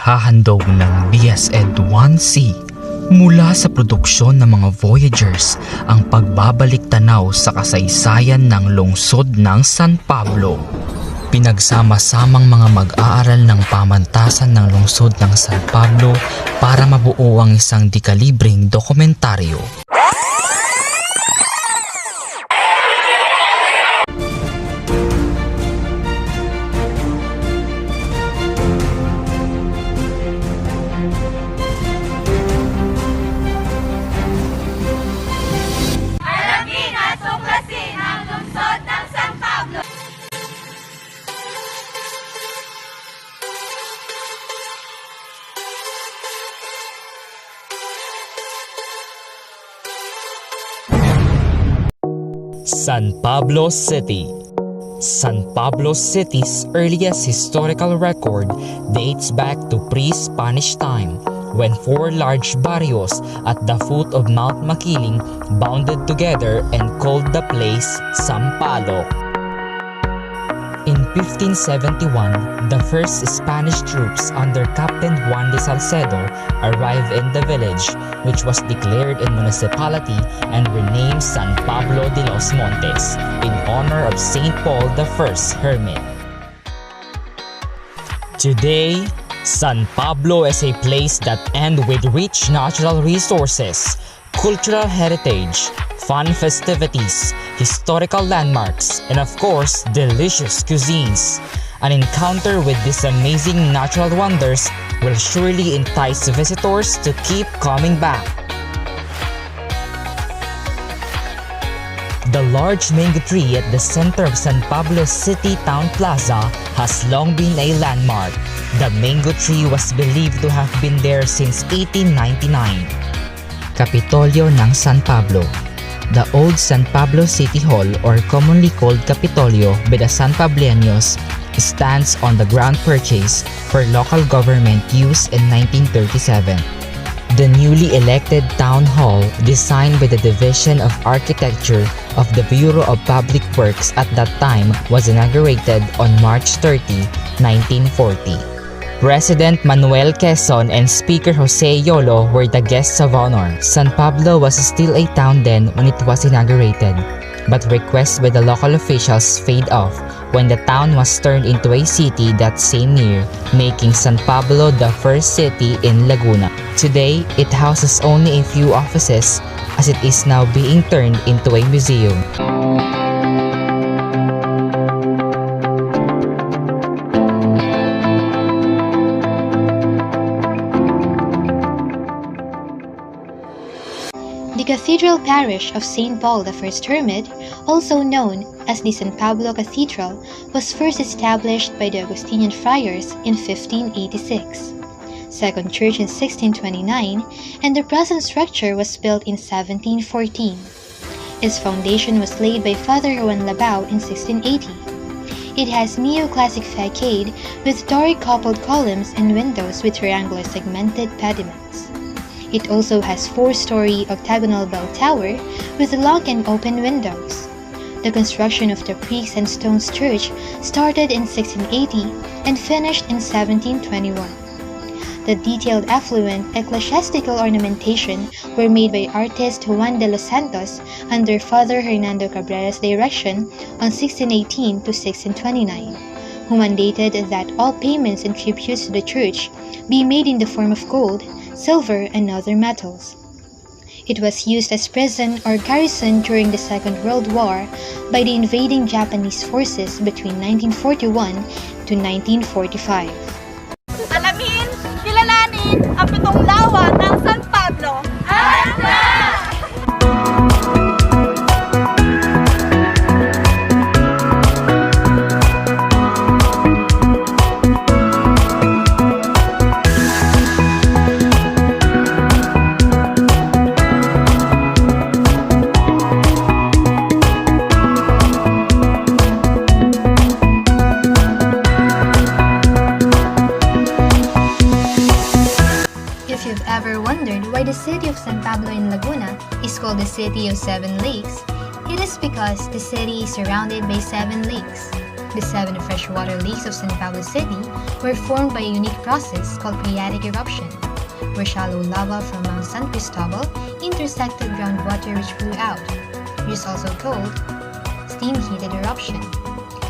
ihahandog ng DSED-1C mula sa produksyon ng mga Voyagers ang pagbabalik tanaw sa kasaysayan ng lungsod ng San Pablo. Pinagsama-samang mga mag-aaral ng pamantasan ng lungsod ng San Pablo para mabuo ang isang dekalibreng dokumentaryo. San Pablo City. San Pablo City's earliest historical record dates back to pre-Spanish time, when four large barrios at the foot of Mount Makiling bounded together and called the place Sampaloc. In 1571, the first Spanish troops under Captain Juan de Salcedo arrived in the village, which was declared a municipality and renamed San Pablo de los Montes in honor of Saint Paul I Hermit. Today, San Pablo is a place that ends with rich natural resources, cultural heritage, fun festivities, historical landmarks, and of course, delicious cuisines. An encounter with these amazing natural wonders will surely entice visitors to keep coming back. The large mango tree at the center of San Pablo City Town Plaza has long been a landmark. The mango tree was believed to have been there since 1899. Kapitolyo ng San Pablo. The old San Pablo City Hall, or commonly called Capitolio by the San Pableños, stands on the ground purchased for local government use in 1937. The newly elected town hall, designed by the Division of Architecture of the Bureau of Public Works at that time, was inaugurated on March 30, 1940. President Manuel Quezon and Speaker Jose Yolo were the guests of honor. San Pablo was still a town then when it was inaugurated, but requests by the local officials fade off when the town was turned into a city that same year, making San Pablo the first city in Laguna. Today, it houses only a few offices as it is now being turned into a museum. The Cathedral Parish of St. Paul I Hermit, also known as the San Pablo Cathedral, was first established by the Augustinian friars in 1586. Second church in 1629, and the present structure was built in 1714. Its foundation was laid by Father Juan Labao in 1680. It has neoclassic facade with Doric coupled columns and windows with triangular segmented pediments. It also has four-story octagonal bell tower with long and open windows. The construction of the pre-sandstone church started in 1680 and finished in 1721. The detailed affluent ecclesiastical ornamentation were made by artist Juan de los Santos under Father Hernando Cabrera's direction on 1618 to 1629, who mandated that all payments and tributes to the church be made in the form of gold, silver, and other metals. It was used as prison or garrison during the Second World War by the invading Japanese forces between 1941 to 1945. Alamin, kilalanin ang pitong lawa ng San Pablo. Handa! Why the city of San Pablo in Laguna is called the City of Seven Lakes, it is because the city is surrounded by 7 lakes. The 7 freshwater lakes of San Pablo City were formed by a unique process called phreatic eruption, where shallow lava from Mount San Cristobal intersected groundwater which flew out. It is also called steam-heated eruption.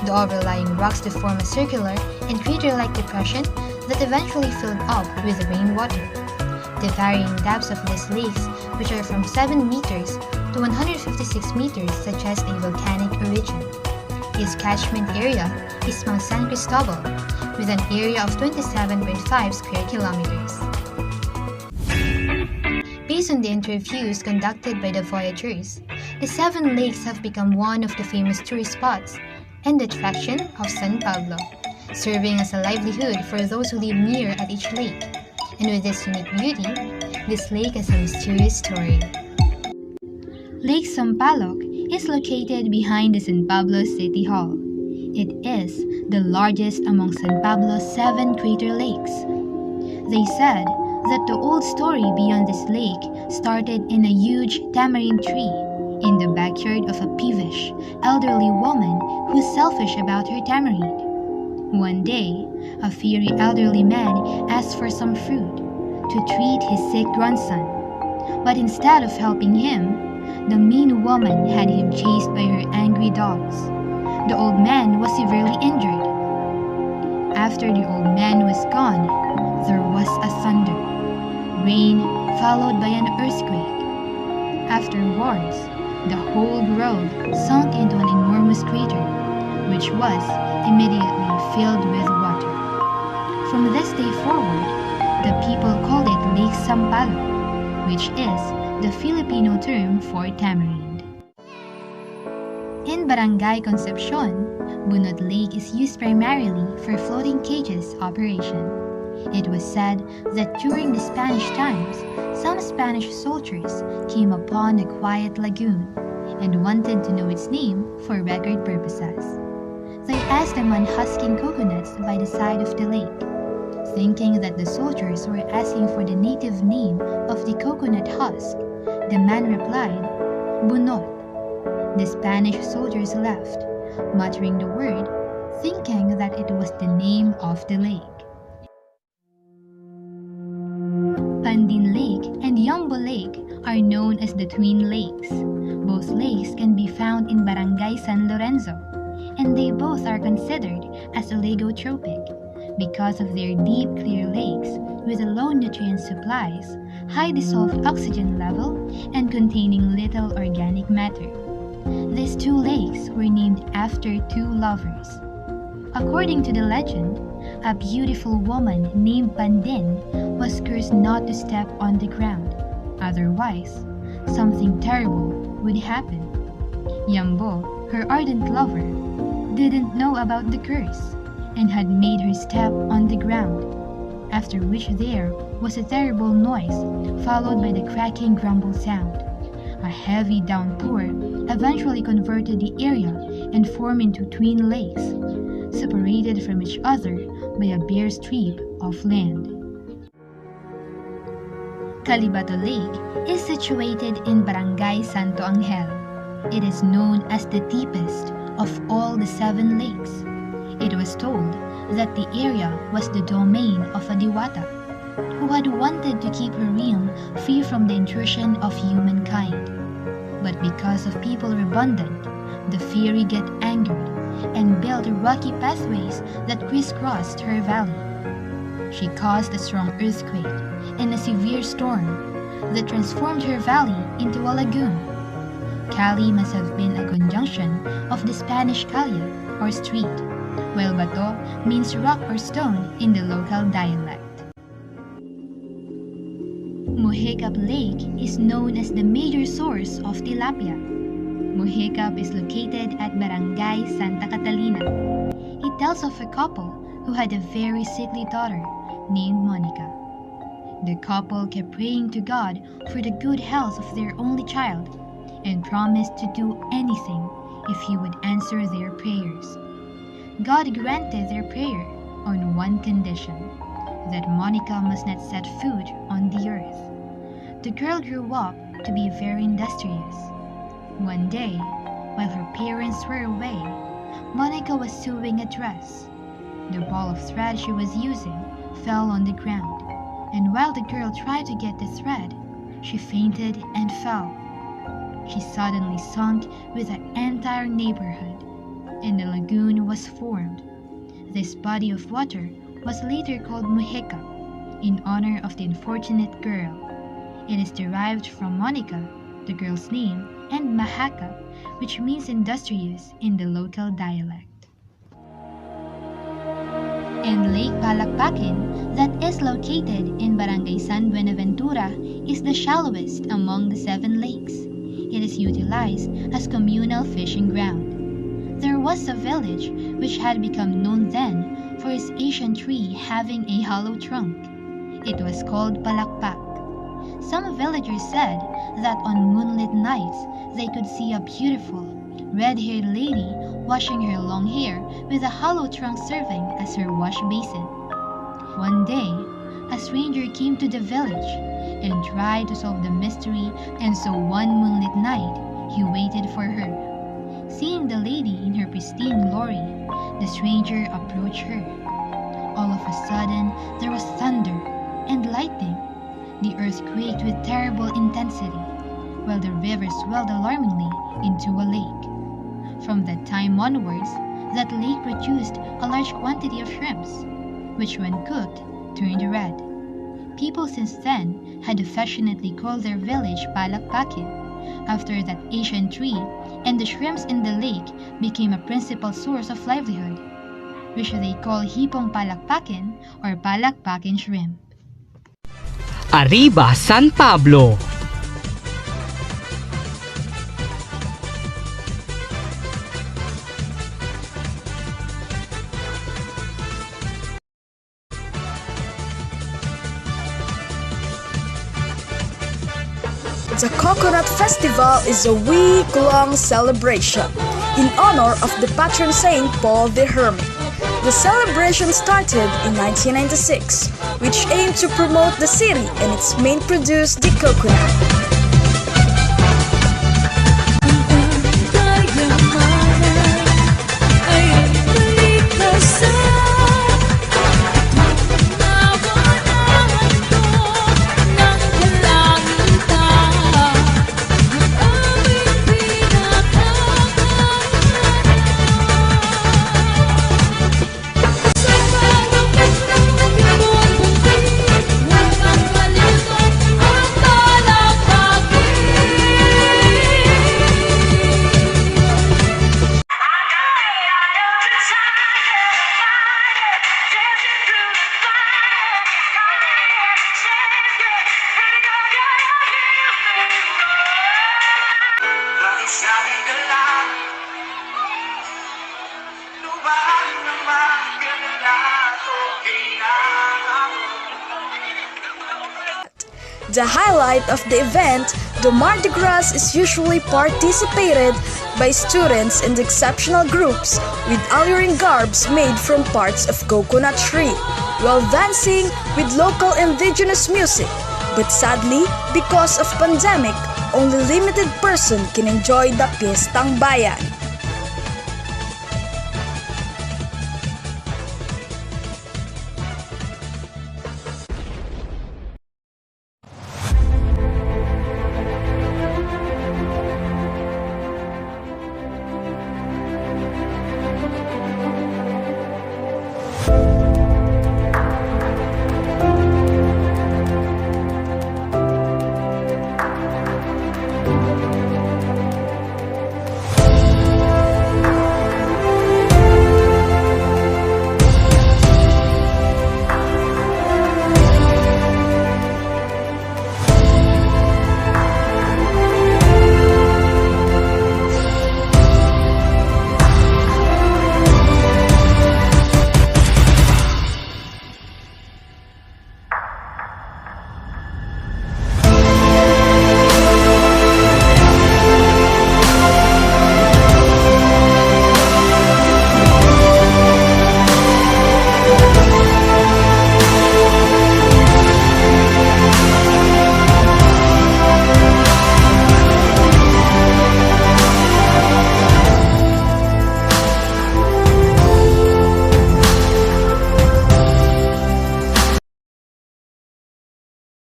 The overlying rocks to form a circular and crater-like depression that eventually filled up with rainwater. The varying depths of these lakes, which are from 7 meters to 156 meters, suggest a volcanic origin. Its catchment area is Mount San Cristobal, with an area of 27.5 square kilometers. Based on the interviews conducted by the voyagers, the 7 lakes have become one of the famous tourist spots and attraction of San Pablo, serving as a livelihood for those who live near at each lake. And with its unique beauty, this lake has a mysterious story. Lake Sampaloc is located behind the San Pablo City Hall. It is the largest among San Pablo's 7 crater lakes. They said that the old story beyond this lake started in a huge tamarind tree in the backyard of a peevish, elderly woman who's selfish about her tamarind. One day, a fiery elderly man asked for some fruit to treat his sick grandson. But instead of helping him, the mean woman had him chased by her angry dogs. The old man was severely injured. After the old man was gone, there was a thunder, rain followed by an earthquake. Afterwards, the whole grove sunk into an enormous crater, which was immediately filled with water. From this day forward, the people called it Lake Sampaloc, which is the Filipino term for tamarind. In Barangay Concepcion, Bunot Lake is used primarily for floating cages operation. It was said that during the Spanish times, some Spanish soldiers came upon a quiet lagoon and wanted to know its name for record purposes. They asked a man husking coconuts by the side of the lake. Thinking that the soldiers were asking for the native name of the coconut husk, the man replied, Bunot. The Spanish soldiers left, muttering the word, thinking that it was the name of the lake. Pandin Lake and Yambo Lake are known as the Twin Lakes. Both lakes can be found in Barangay San Lorenzo, and they both are considered as oligotrophic because of their deep, clear lakes with low nutrient supplies, high dissolved oxygen level, and containing little organic matter. These 2 lakes were named after 2 lovers. According to the legend, a beautiful woman named Pandin was cursed not to step on the ground, otherwise, something terrible would happen. Yambo, her ardent lover, didn't know about the curse and had made her step on the ground, after which there was a terrible noise followed by the cracking grumble sound. A heavy downpour eventually converted the area and formed into twin lakes, separated from each other by a bare strip of land. Calibato Lake is situated in Barangay Santo Angel. It is known as the deepest of all the 7 lakes. It was told that the area was the domain of a Diwata, who had wanted to keep her realm free from the intrusion of humankind. But because of people were abundant, the fairy got angered and built rocky pathways that crisscrossed her valley. She caused a strong earthquake and a severe storm that transformed her valley into a lagoon. Cali must have been a conjunction of the Spanish calle or street, while bato means rock or stone in the local dialect. Mohicap Lake is known as the major source of tilapia. Mohicap is located at Barangay Santa Catalina. It tells of a couple who had a very sickly daughter named Monica. The couple kept praying to God for the good health of their only child and promised to do anything if he would answer their prayers. God granted their prayer on one condition, that Monica must not set foot on the earth. The girl grew up to be very industrious. One day, while her parents were away, Monica was sewing a dress. The ball of thread she was using fell on the ground, and while the girl tried to get the thread, she fainted and fell. She suddenly sunk with the entire neighborhood, and a lagoon was formed. This body of water was later called Muheca, in honor of the unfortunate girl. It is derived from Monica, the girl's name, and Mahaka, which means industrious in the local dialect. And Lake Palakpakin, that is located in Barangay San Buenaventura, is the shallowest among the 7 lakes. It is utilized as communal fishing ground. There was a village which had become known then for its ancient tree having a hollow trunk. It was called Palakpak. Some villagers said that on moonlit nights they could see a beautiful, red-haired lady washing her long hair with a hollow trunk serving as her wash basin. One day, a stranger came to the village and tried to solve the mystery, and so one moonlit night he waited for her. Seeing the lady in her pristine glory, the stranger approached her. All of a sudden, there was thunder and lightning. The earth quaked with terrible intensity, while the river swelled alarmingly into a lake. From that time onwards, that lake produced a large quantity of shrimps, which when cooked, turned red. People since then had affectionately called their village Palakpakin, after that ancient tree, and the shrimps in the lake became a principal source of livelihood, which they call Hipong Palakpakin or Palakpakin shrimp. Arriba San Pablo. The Coconut Festival is a week-long celebration in honor of the patron saint Paul the Hermit. The celebration started in 1996, which aimed to promote the city and its main produce, the coconut. The highlight of the event, the Mardi Gras, is usually participated by students and exceptional groups with alluring garbs made from parts of coconut tree, while dancing with local indigenous music. But sadly, because of pandemic, only limited person can enjoy the Piestang Bayan.